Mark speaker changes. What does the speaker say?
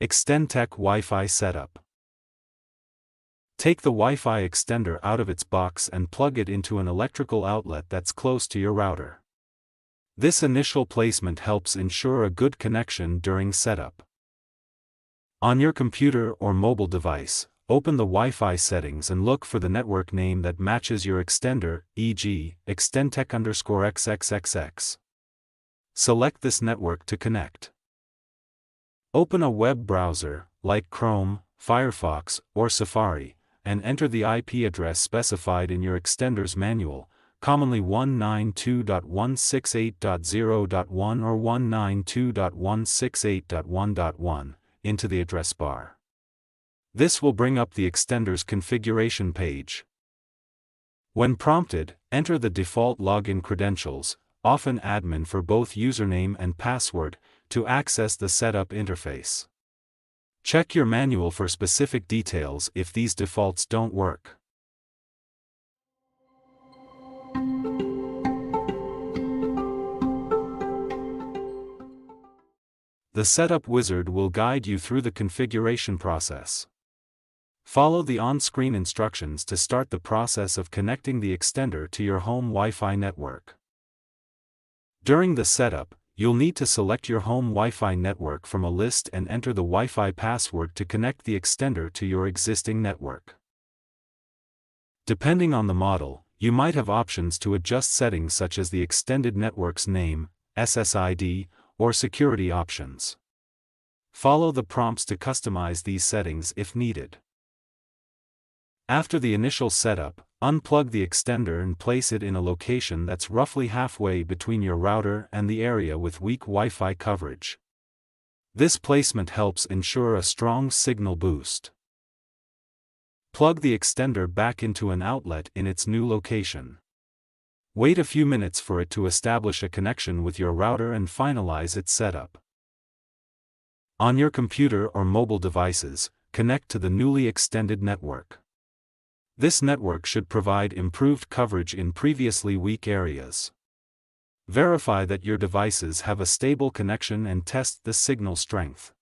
Speaker 1: ExtendTecc Wi-Fi setup. Take the Wi-Fi extender out of its box and plug it into an electrical outlet that's close to your router. This initial placement helps ensure a good connection during setup. On your computer or mobile device, open the Wi-Fi settings and look for the network name that matches your extender, e.g., ExtendTecc_XXXX. Select this network to connect. Open a web browser, like Chrome, Firefox, or Safari, and enter the IP address specified in your extender's manual, commonly 192.168.0.1 or 192.168.1.1, into the address bar. This will bring up the extender's configuration page. When prompted, enter the default login credentials, often admin for both username and password, to access the setup interface. Check your manual for specific details if these defaults don't work. The setup wizard will guide you through the configuration process. Follow the on-screen instructions to start the process of connecting the extender to your home Wi-Fi network. During the setup, you'll need to select your home Wi-Fi network from a list and enter the Wi-Fi password to connect the extender to your existing network. Depending on the model, you might have options to adjust settings such as the extended network's name, SSID, or security options. Follow the prompts to customize these settings if needed. After the initial setup, unplug the extender and place it in a location that's roughly halfway between your router and the area with weak Wi-Fi coverage. This placement helps ensure a strong signal boost. Plug the extender back into an outlet in its new location. Wait a few minutes for it to establish a connection with your router and finalize its setup. On your computer or mobile devices, connect to the newly extended network. This network should provide improved coverage in previously weak areas. Verify that your devices have a stable connection and test the signal strength.